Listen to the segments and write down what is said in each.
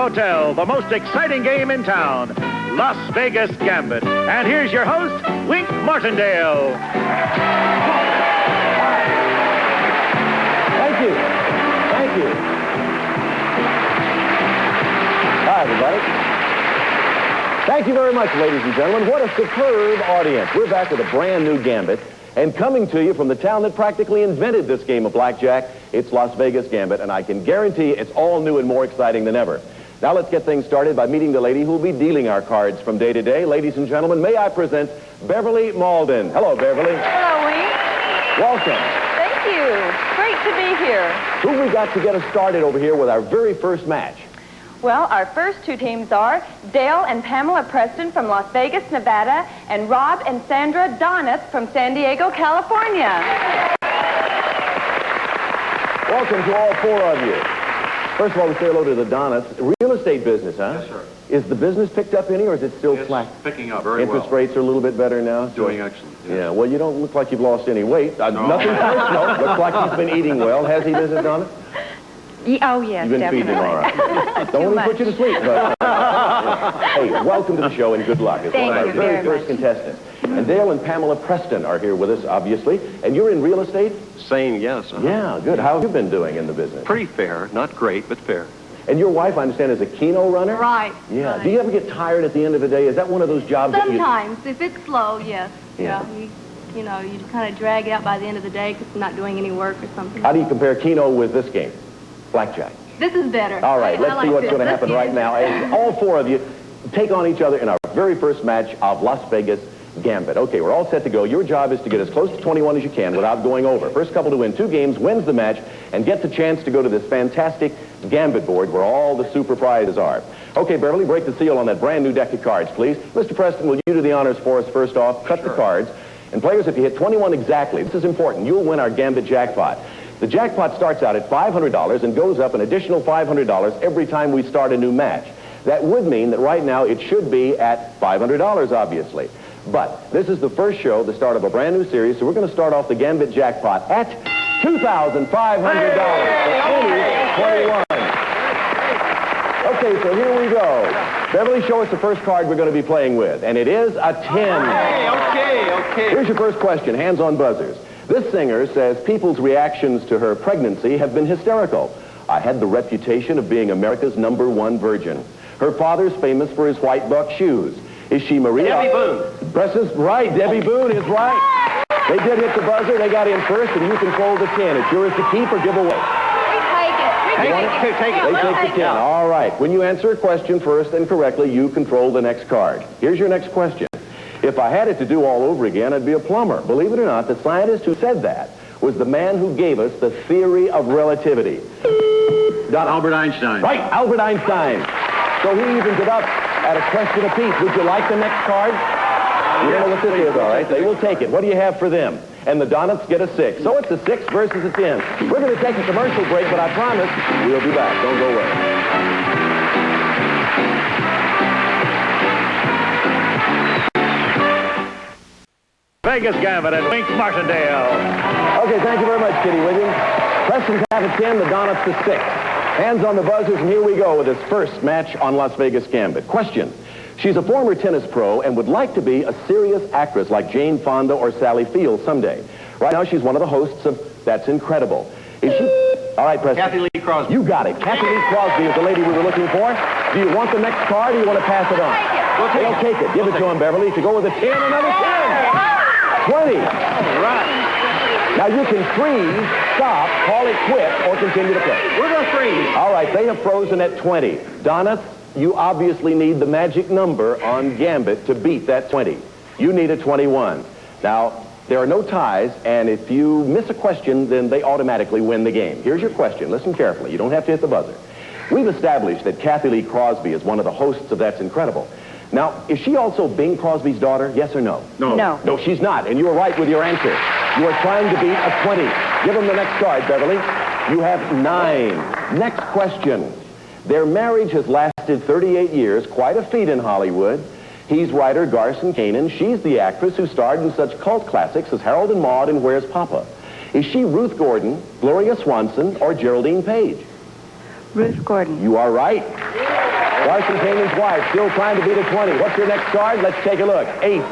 hotel, the most exciting game in town, Las Vegas Gambit. And here's your host, Wink Martindale. Thank you. Thank you. Hi, everybody. Thank you very much, ladies and gentlemen. What a superb audience. We're back with a brand new Gambit. And coming to you from the town that practically invented this game of blackjack, it's Las Vegas Gambit, and I can guarantee it's all new and more exciting than ever. Now let's get things started by meeting the lady who will be dealing our cards from day to day. Ladies and gentlemen, may I present Beverly Malden. Hello, Beverly. Hello, Wink. Welcome. Thank you. Great to be here. Who we got to get us started over here with our very first match? Well, our first two teams are Dale and Pamela Preston from Las Vegas, Nevada, and Rob and Sandra Donath from San Diego, California. Welcome to all four of you. First of all, we say hello to the Donaths. Real estate business, huh? Yes, sir. Is the business picked up any, or is it still slack? It's picking up very well. Interest rates are a little bit better now? Doing excellent. Yes. Yeah, well, you don't look like you've lost any weight. No. Nothing personal. Looks like he's been eating well. Has he, Mrs. Donath? Oh, yes, You've been definitely. feeding all right. Don't let me put you to sleep, but... Hey, welcome to the show and good luck. It's one of our very first contestants. And Dale and Pamela Preston are here with us, obviously. And you're in real estate? Saying yes. Yeah, good. How have you been doing in the business? Pretty fair. Not great, but fair. And your wife, I understand, is a keno runner? Right. Yeah. Right. Do you ever get tired at the end of the day? Is that one of those jobs Sometimes, if it's slow, yes. Yeah. You know, you kind of drag out by the end of the day because you're not doing any work or something. How do you compare keno with this game? Blackjack. This is better. All right, let's see what's going to happen right now. As all four of you take on each other in our very first match of Las Vegas Gambit. Okay, we're all set to go. Your job is to get as close to 21 as you can without going over. First couple to win 2 games wins the match and gets a chance to go to this fantastic Gambit board where all the super prizes are. Okay, Beverly, break the seal on that brand new deck of cards, please. Mr. Preston, will you do the honors for us first off? Cut the cards. And players, if you hit 21 exactly, this is important, you'll win our Gambit jackpot. The jackpot starts out at $500 and goes up an additional $500 every time we start a new match. That would mean that right now it should be at $500, obviously. But this is the first show, the start of a brand new series, so we're going to start off the Gambit jackpot at $2,500 for only 21. Okay, so here we go. Beverly, show us the first card we're going to be playing with, and it is a 10. Okay. Here's your first question, hands on buzzers. This singer says people's reactions to her pregnancy have been hysterical. I had the reputation of being America's #1 virgin. Her father's famous for his white buck shoes. Is she Maria? Debbie Boone. Prestons, right. Debbie Boone is right. They did hit the buzzer. They got in first, and you control the 10. It's yours to keep or give away. Take it. They take the 10. All right. When you answer a question first and correctly, you control the next card. Here's your next question. If I had it to do all over again, I'd be a plumber. Believe it or not, the scientist who said that was the man who gave us the theory of relativity. Albert Einstein. Right, Albert Einstein. So he evens it up at a question apiece. Would you like the next card? You don't know what this is, all right? They will take it. What do you have for them? And the Donuts get a 6. So it's a 6 versus a 10. We're going to take a commercial break, but I promise we'll be back. Don't go away. Vegas Gambit and Wink Martindale. Okay, thank you very much, Kitty Williams. Preston's have a 10, the Donuts a 6. Hands on the buzzers, and here we go with this first match on Las Vegas Gambit. Question. She's a former tennis pro and would like to be a serious actress like Jane Fonda or Sally Field someday. Right now, she's one of the hosts of That's Incredible. Is she? All right, Preston. Kathy Lee Crosby. You got it. Kathy Lee Crosby is the lady we were looking for. Do you want the next card or do you want to pass it on? They'll take it. Give it to him, Beverly. If you go with a 10, another 10. 20. All right. Now you can freeze, stop, call it quits, or continue to play. We're going to freeze. All right, they have frozen at 20. Donuts, you obviously need the magic number on Gambit to beat that 20. You need a 21. Now, there are no ties, and if you miss a question, then they automatically win the game. Here's your question. Listen carefully. You don't have to hit the buzzer. We've established that Kathy Lee Crosby is one of the hosts of That's Incredible. Now, is she also Bing Crosby's daughter? Yes or no? No. No, she's not, and you were right with your answer. You are trying to beat a 20. Give them the next card, Beverly. You have 9. Next question. Their marriage has lasted 38 years, quite a feat in Hollywood. He's writer Garson Kanin. She's the actress who starred in such cult classics as Harold and Maude and Where's Papa? Is she Ruth Gordon, Gloria Swanson, or Geraldine Page? Ruth Gordon. You are right. Larson Kanan's wife, still trying to beat a 20. What's your next card? Let's take a look. Ace.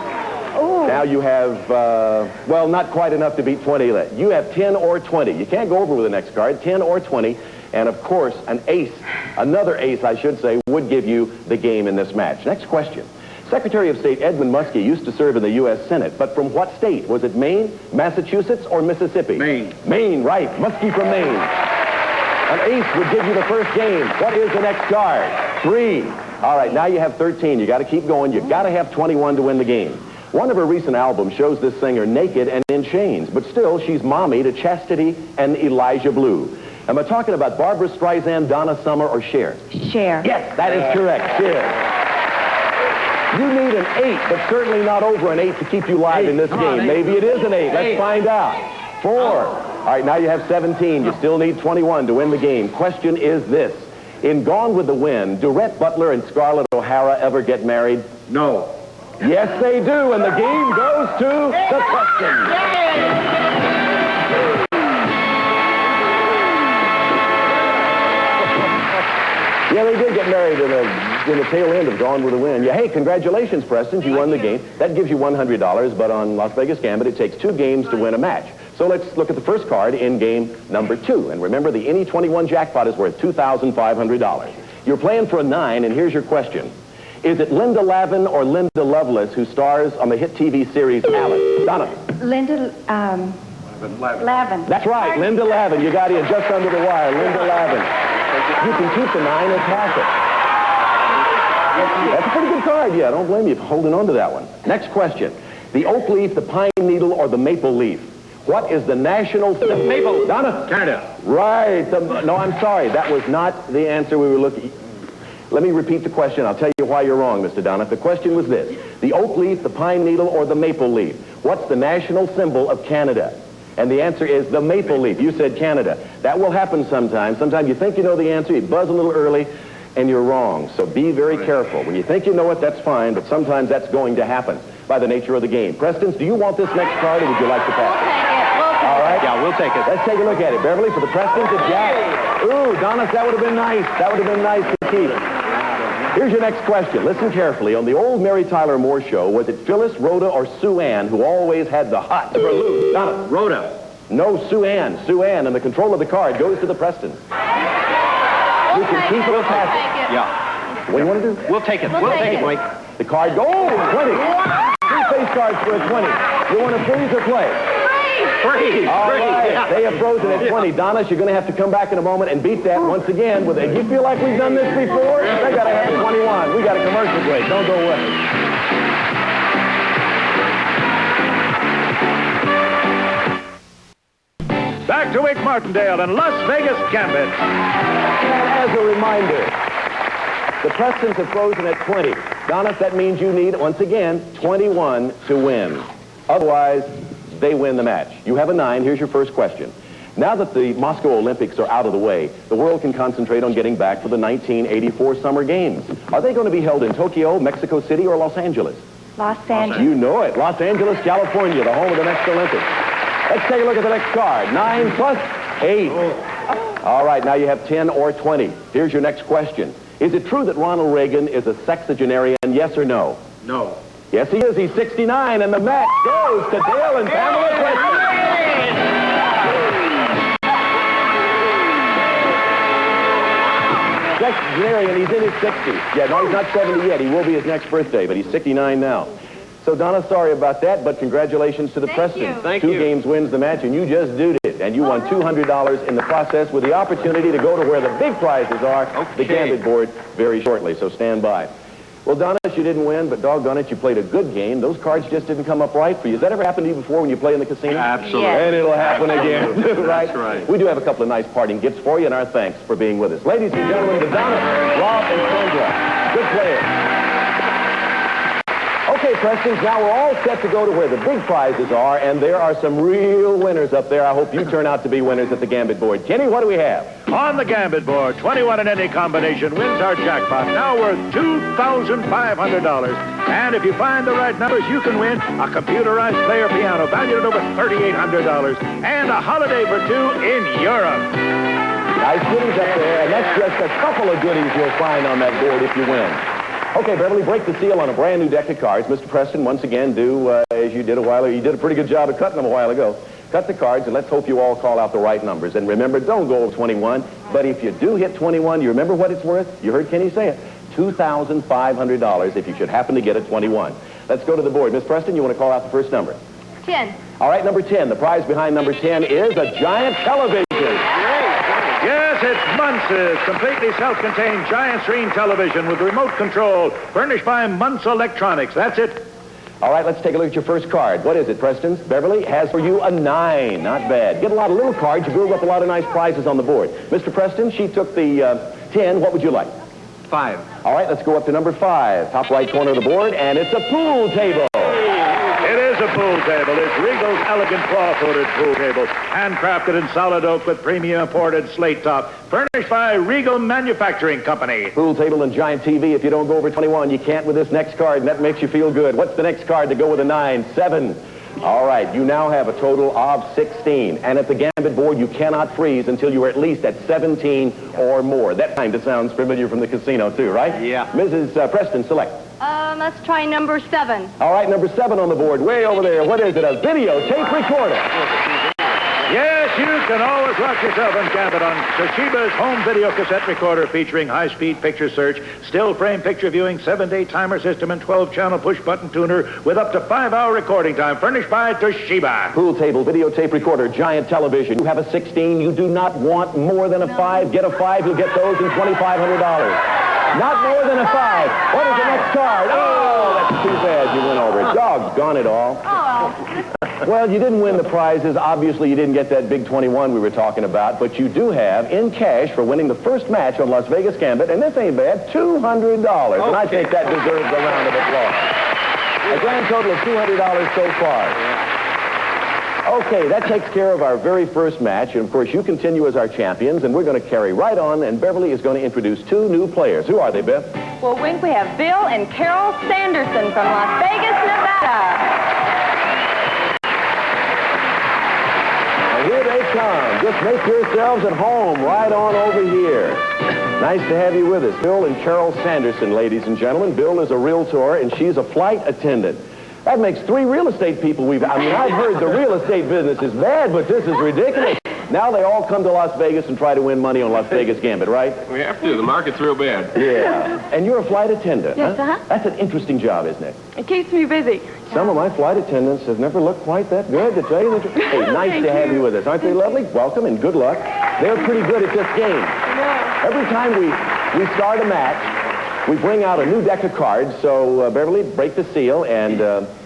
Ooh. Now you have, well, not quite enough to beat 20. You have 10 or 20. You can't go over with the next card, 10 or 20. And, of course, an ace, another ace, I should say, would give you the game in this match. Next question. Secretary of State Edmund Muskie used to serve in the U.S. Senate, but from what state? Was it Maine, Massachusetts, or Mississippi? Maine. Maine, right. Muskie from Maine. An ace would give you the first game. What is the next card? 3. All right, now you have 13. You got to keep going. You got to have 21 to win the game. One of her recent albums shows this singer naked and in chains, but still she's mommy to Chastity and Elijah Blue. Am I talking about Barbara Streisand, Donna Summer, or Cher? Cher. Yes, that is correct, Cher. You need an 8, but certainly not over an 8 to keep you live in this game. Maybe it is an 8. Let's find out. 4. All right, now you have 17. You still need 21 to win the game. Question is this. In Gone with the Wind, do Rhett Butler and Scarlett O'Hara ever get married? No. Yes, they do, and the game goes to the Prestons. Yeah, they did get married in the tail end of Gone with the Wind. Yeah, hey, congratulations, Prestons. You won the game. That gives you $100, but on Las Vegas Gambit, it takes 2 games to win a match. So let's look at the first card in game number 2. And remember, the Any 21 jackpot is worth $2,500. You're playing for a 9, and here's your question. Is it Linda Lavin or Linda Lovelace who stars on the hit TV series Alice? Donna. Linda, Lavin. That's right, Linda Lavin. You got it just under the wire, Linda Lavin. You can keep the 9 or pass it. That's a pretty good card. Yeah, I don't blame you for holding on to that one. Next question. The oak leaf, the pine needle, or the maple leaf? What is the national... The maple. Donna? Canada. Right. No, I'm sorry. That was not the answer we were looking... Let me repeat the question. I'll tell you why you're wrong, Mr. Donoff. The question was this. The oak leaf, the pine needle, or the maple leaf? What's the national symbol of Canada? And the answer is the maple leaf. You said Canada. That will happen sometimes. Sometimes you think you know the answer, you buzz a little early, and you're wrong. So be very careful. When you think you know it, that's fine, but sometimes that's going to happen by the nature of the game. Prestons, do you want this next card, or would you like to pass it? We'll take it. All right. Yeah, we'll take it. Let's take a look at it. Beverly, for the Prestons, it's Jack. Ooh, Donis, that would have been nice. That would have been nice to keep. Here's your next question. Listen carefully. On the old Mary Tyler Moore show, was it Phyllis, Rhoda, or Sue Ann who always had the hot for Lou? Donna. Rhoda. No, Sue Ann. Sue Ann, and the control of the card goes to the Prestons. You can keep it or pass it. Yeah. What do you want to do? We'll take it. We'll take it, Mike. The card goes. 20. 3 face cards for a 20. You want to freeze or play? Freeze. All right. Yeah. They have frozen at 20. Donna, you're going to have to come back in a moment and beat that once again. Do you feel like we've done this before? They got to have 21. We got a commercial break. Don't go away. Back to Wick Martindale and Las Vegas Gambit. And as a reminder, the Prestons have frozen at 20. Donna, that means you need, once again, 21 to win. Otherwise, they win the match. You have a 9. Here's your first question. Now that the Moscow Olympics are out of the way, the world can concentrate on getting back for the 1984 Summer Games. Are they going to be held in Tokyo, Mexico City, or Los Angeles? Los Angeles. You know it. Los Angeles, California, the home of the next Olympics. Let's take a look at the next card. 9 plus 8. All right, now you have 10 or 20. Here's your next question. Is it true that Ronald Reagan is a sexagenarian, yes or no? No. Yes, he is. He's 69, and the match goes to Dale and Pamela Preston. Sexagenarian, he's in his 60s. Yeah, no, he's not 70 yet. He will be his next birthday, but he's 69 now. So, Donna, sorry about that, but congratulations to the Prestons. Thank you. 2 games wins the match, and you just did it. And you won $200 in the process with the opportunity to go to where the big prizes are, the Gambit board, very shortly. So stand by. Well, Donna, you didn't win, but doggone it, you played a good game. Those cards just didn't come up right for you. Has that ever happened to you before when you play in the casino? Absolutely. Yes. And it'll happen again, right? That's right. We do have a couple of nice parting gifts for you, and our thanks for being with us. Ladies and gentlemen, to Donna, Rob, and Sandra. Good players. Okay, Prestons, now we're all set to go to where the big prizes are, and there are some real winners up there. I hope you turn out to be winners at the Gambit board. Kenny, what do we have? On the Gambit board, 21 in any combination wins our jackpot, now worth $2,500. And if you find the right numbers, you can win a computerized player piano valued at over $3,800 and a holiday for 2 in Europe. Nice goodies up there, and that's just a couple of goodies you'll find on that board if you win. Okay, Beverly, break the seal on a brand new deck of cards. Mr. Preston, once again, do as you did a while ago. You did a pretty good job of cutting them a while ago. Cut the cards, and let's hope you all call out the right numbers. And remember, don't go over 21. But if you do hit 21, you remember what it's worth? You heard Kenny say it. $2,500 if you should happen to get a 21. Let's go to the board. Miss Preston, you want to call out the first number? 10. All right, number 10. The prize behind number 10 is a giant television. Yes, it's Muntz's completely self-contained giant screen television with remote control, furnished by Muntz Electronics. That's it. All right, let's take a look at your first card. What is it, Preston? Beverly has for you a 9. Not bad. Get a lot of little cards. You build up a lot of nice prizes on the board. Mr. Preston, she took the 10. What would you like? 5. All right, let's go up to number 5. Top right corner of the board, and it's a pool table. It is a pool table. It's Regal's elegant claw-footed pool table, handcrafted in solid oak with premium imported slate top, furnished by Regal Manufacturing Company. Pool table and giant TV. If you don't go over 21, you can't with this next card, and that makes you feel good. What's the next card to go with a 9? 7. All right, you now have a total of 16. And at the Gambit board, you cannot freeze until you are at least at 17 or more. That kind of sounds familiar from the casino, too, right? Yeah. Mrs. Preston, select. Let's try number 7. All right, number 7 on the board, way over there. What is it? A videotape recorder. Yes, you can always watch yourself on Gambit on Toshiba's home video cassette recorder featuring high-speed picture search, still-frame picture viewing, 7-day timer system, and 12-channel push-button tuner with up to 5-hour recording time, furnished by Toshiba. Pool table, videotape recorder, giant television. You have a 16. You do not want more than a 5. Get a 5. You'll get those in $2,500. Not more than a 5. What is the next card? Oh, that's too bad. You went over it. Doggone it all. Oh, Well, you didn't win the prizes. Obviously, you didn't get that big 21 we were talking about, but you do have, in cash, for winning the first match on Las Vegas Gambit, and this ain't bad, $200. And I think that deserves a round of applause. A grand total of $200 so far. Okay, that takes care of our very first match, and of course, you continue as our champions, and we're going to carry right on, and Beverly is going to introduce 2 new players. Who are they, Beth? Well, Wink, we have Bill and Carol Sanderson from Las Vegas, Nevada. Here they come. Just make yourselves at home right on over here. Nice to have you with us. Bill and Carol Sanderson, ladies and gentlemen. Bill is a realtor, and she's a flight attendant. That makes 3 real estate people I've heard the real estate business is bad, but this is ridiculous. Now they all come to Las Vegas and try to win money on Las Vegas Gambit, right? We have to. The market's real bad. Yeah. And you're a flight attendant, Yes, huh? That's an interesting job, isn't it? It keeps me busy. Some of my flight attendants have never looked quite that good, to tell you the truth. Hey, nice to have you with us. Aren't they lovely? Welcome and good luck. They're pretty good at this game. Every time we start a match, we bring out a new deck of cards. So, Beverly, break the seal. And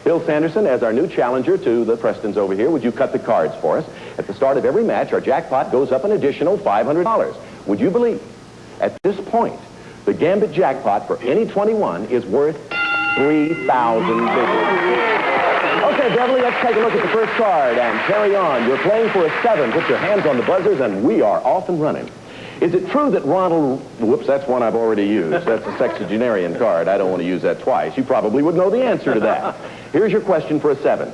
Bill Sanderson, as our new challenger to the Prestons over here, would you cut the cards for us? At the start of every match, our jackpot goes up an additional $500. Would you believe, at this point, the Gambit jackpot for any 21 is worth $3,000. Okay, Beverly, let's take a look at the first card and carry on. You're playing for a 7. Put your hands on the buzzers, and we are off and running. Is it true that Ronald... Whoops, that's one I've already used. That's a sexagenarian card. I don't want to use that twice. You probably would know the answer to that. Here's your question for a 7.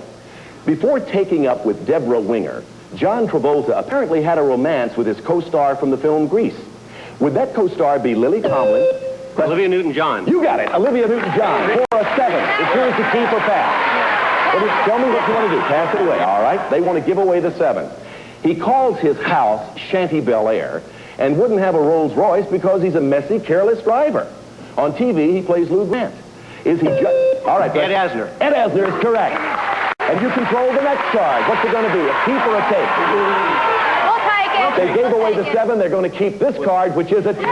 Before taking up with Deborah Winger, John Travolta apparently had a romance with his co-star from the film Grease. Would that co-star be Lily Tomlin? Olivia Newton-John. You got it. Olivia Newton-John for a 7. It's yours to keep or pass. Tell me what you want to do. Pass it away, all right? They want to give away the 7. He calls his house Shanty Bel Air and wouldn't have a Rolls Royce because he's a messy, careless driver. On TV, he plays Lou Grant. Is he just... All right, Ed Asner. Ed Asner is correct. And you control the next card. What's it going to be, a keep or a take? we'll take it. They gave away the 7. They're going to keep this card, which is a 10.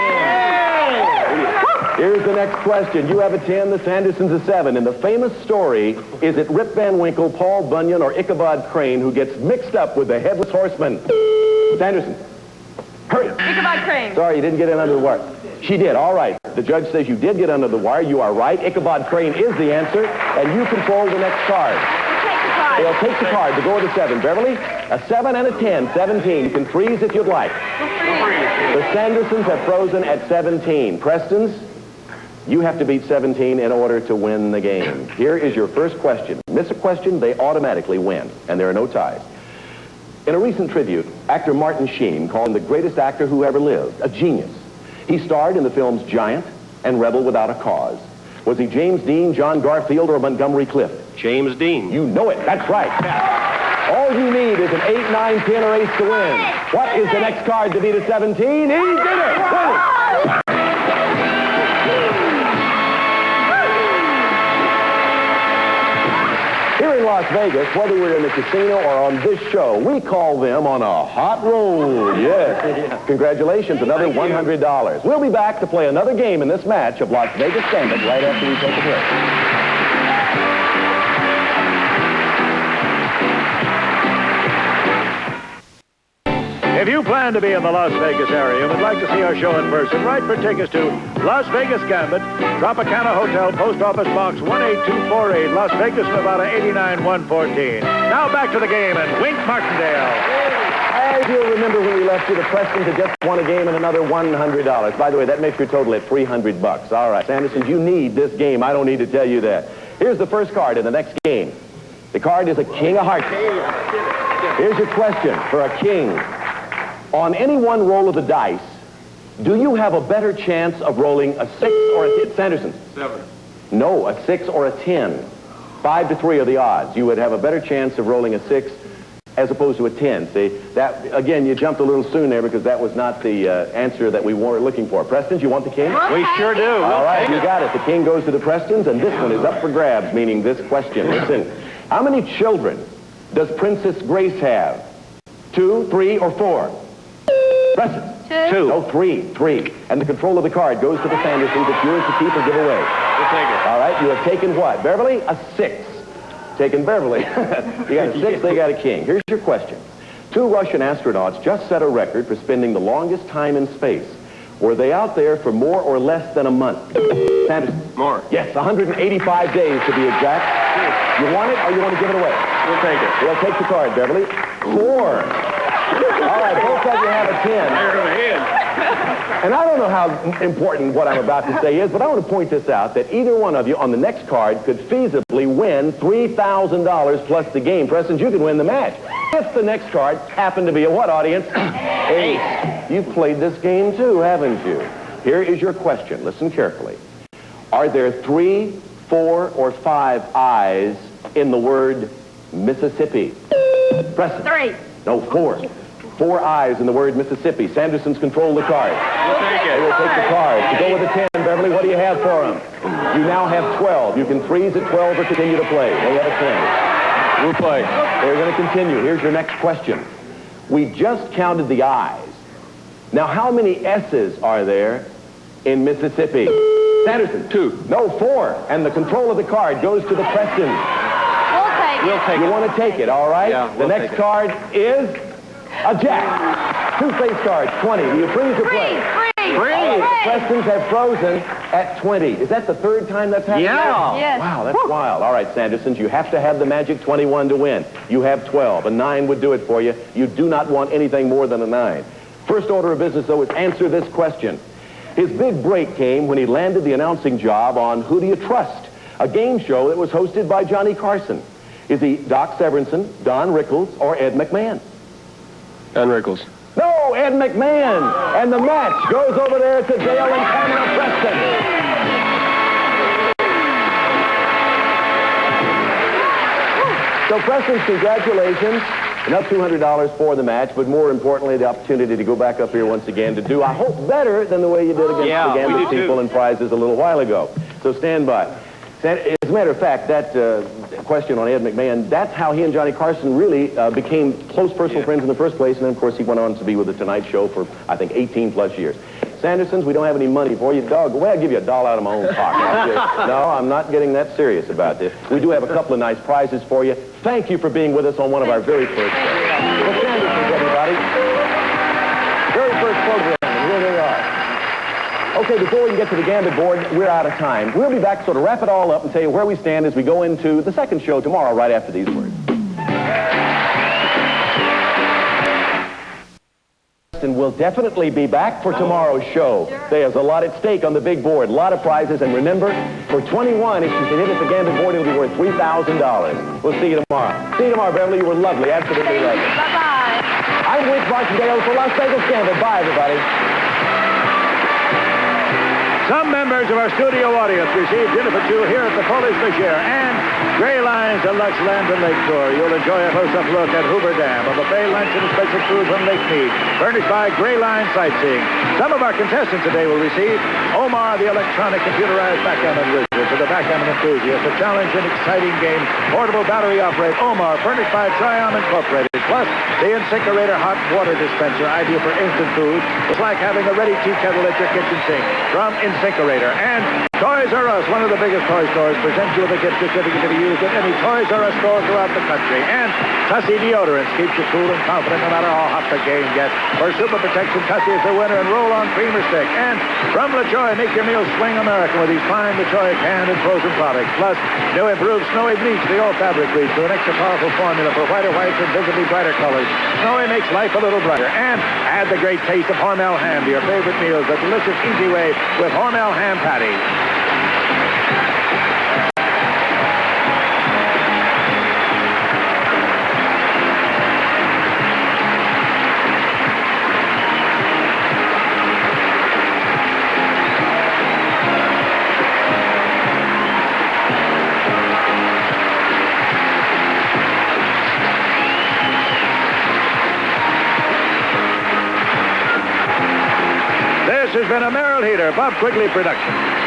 Here's the next question. You have a 10, the Sandersons a 7. In the famous story, is it Rip Van Winkle, Paul Bunyan, or Ichabod Crane who gets mixed up with the Headless Horseman? Sanderson. Hurry. Ichabod Crane. Sorry, you didn't get in under the wire. She did. All right. The judge says you did get under the wire. You are right. Ichabod Crane is the answer, and you control the next card. They'll take the card to go to 7. Beverly, a 7 and a 10, 17. You can freeze if you'd like. The Sandersons have frozen at 17. Prestons, you have to beat 17 in order to win the game. Here is your first question. Miss a question, they automatically win, and there are no ties. In a recent tribute, Actor Martin Sheen called him the greatest actor who ever lived, a genius. He starred in the films Giant and Rebel Without a Cause. Was he James Dean, John Garfield, or Montgomery Clift? James Dean. You know it. That's right. All you need is an 8, 9, 10, or ace to win. What is the next card to beat a 17? He did it! Win it! Here in Las Vegas, whether we're in the casino or on this show, we call them on a hot roll. Yes. Congratulations, another $100. We'll be back to play another game in this match of Las Vegas Gambit right after we take a break. If you plan to be in the Las Vegas area and would like to see our show in person, write for tickets to Las Vegas Gambit, Tropicana Hotel, Post Office Box 18248, Las Vegas, Nevada 89114. Now back to the game and Wink Martindale. As you'll remember when we left you, the Prestons had just won a game and another $100. By the way, that makes your total at $300. All right, Sanderson, you need this game. I don't need to tell you that. Here's the first card in the next game. The card is a King of Hearts. Here's your question for a king. On any one roll of the dice, do you have a better chance of rolling a 6 or a 10? Sanderson? 7. No, a 6 or a 10. 5 to 3 are the odds. You would have a better chance of rolling a 6 as opposed to a 10. See, that, again, you jumped a little soon there because that was not the answer that we were looking for. Prestons, you want the king? We sure do. All right, you got it. The king goes to the Prestons, and this one is up for grabs, meaning this question. Listen, how many children does Princess Grace have? 2, 3, or 4? Preston. 2. No, 3. 3. And the control of the card goes to the Sandersons. It's yours to keep or give away. We'll take it. All right, you have taken what? Beverly? A 6. Taken Beverly. You got a 6, they got a king. Here's your question. 2 Russian astronauts just set a record for spending the longest time in space. Were they out there for more or less than a month? Sanderson? More. Yes, 185 days to be exact. You want it or you want to give it away? We'll take it. We'll take the card, Beverly. 4. All right, both of you have a 10. And I don't know how important what I'm about to say is, but I want to point this out, that either one of you on the next card could feasibly win $3,000 plus the game. Prestons, you could win the match. If the next card happened to be a what, audience? Ace. You've played this game too, haven't you? Here is your question. Listen carefully. Are there 3, 4, or 5 I's in the word Mississippi? Preston. 3. No, 4. 4 I's in the word Mississippi. Sandersons control the card. We'll take They will it. take the card. To go with a 10, Beverly, what do you have for them? You now have 12. You can freeze at 12 or continue to play. They have a 10. We'll play. They're going to continue. Here's your next question. We just counted the I's. Now, how many S's are there in Mississippi? Sanderson. 2. No, 4. And the control of the card goes to the Prestons. We'll take it. You want to take it, all right? Yeah, the we'll next take it. card is a jack. 2 face cards, 20. Do you freeze or play? Free. All right, the Prestons have frozen at 20. Is that the 3rd time that's happened? Yeah. Yes. Wow, that's wild. All right, Sandersons, you have to have the magic 21 to win. You have 12. A 9 would do it for you. You do not want anything more than a 9. First order of business, though, is answer this question. His big break came when he landed the announcing job on Who Do You Trust?, a game show that was hosted by Johnny Carson. Is he Doc Severinsen, Don Rickles, or Ed McMahon? Don Rickles. No, Ed McMahon. And the match goes over there to Dale and Pamela Preston. So, Preston, congratulations. Enough $200 for the match, but more importantly, the opportunity to go back up here once again to do, I hope, better than the way you did against Yeah, the Gambit we do people too. and prizes a little while ago. So stand by. As a matter of fact, that question on Ed McMahon, that's how he and Johnny Carson really became close personal friends in the first place, and then, of course, he went on to be with The Tonight Show for, I think, 18-plus years. Sandersons, we don't have any money for you. Dog, well, I'll give you $1 out of my own pocket. No, I'm not getting that serious about this. We do have a couple of nice prizes for you. Thank you for being with us on one of our very first shows. Well, Sandersons, everybody. Very first program, and here they are. Okay, before we can get to the Gambit board, we're out of time. We'll be back to sort of wrap it all up and tell you where we stand as we go into the second show tomorrow right after these words. And we'll definitely be back for tomorrow's show. There's a lot at stake on the big board, a lot of prizes, and remember, for 21, if you can hit at the Gambit board, it'll be worth $3,000. We'll see you tomorrow. See you tomorrow, Beverly. You were lovely, absolutely lovely. Bye-bye. I'm with Rochdale for Las Vegas Gambit. Bye, everybody. Some members of our studio audience received dinner for two here at the Polish Bashir and Gray Line's Deluxe Land and Lake Tour. You'll enjoy a close-up look at Hoover Dam, a buffet lunch and a special cruise on Lake Mead, furnished by Gray Line Sightseeing. Some of our contestants today will receive Omar, the electronic computerized backgammon wizard. For the backgammon enthusiast, a challenge and exciting game, portable battery-operated Omar, furnished by Triumph Incorporated. Plus, the InSinkerator hot water dispenser, ideal for instant food. It's like having a ready tea kettle at your kitchen sink from InSinkerator. And Toys R Us, one of the biggest toy stores, presents you with a gift certificate to be used at any Toys R Us store throughout the country. And Tussie Deodorants keeps you cool and confident no matter how hot the game gets. For super protection, Tussie is the winner and roll-on creamer stick. And from LaChoy, make your meals swing American with these fine LaChoy canned and frozen products. Plus, new improved Snowy Bleach, the all-fabric bleach, with an extra powerful formula for whiter whites and visibly brighter colors. Snowy makes life a little brighter. And add the great taste of Hormel ham to your favorite meals the delicious, easy way with Hormel ham patty. This has been a Merrill Heater, Bob Quigley production.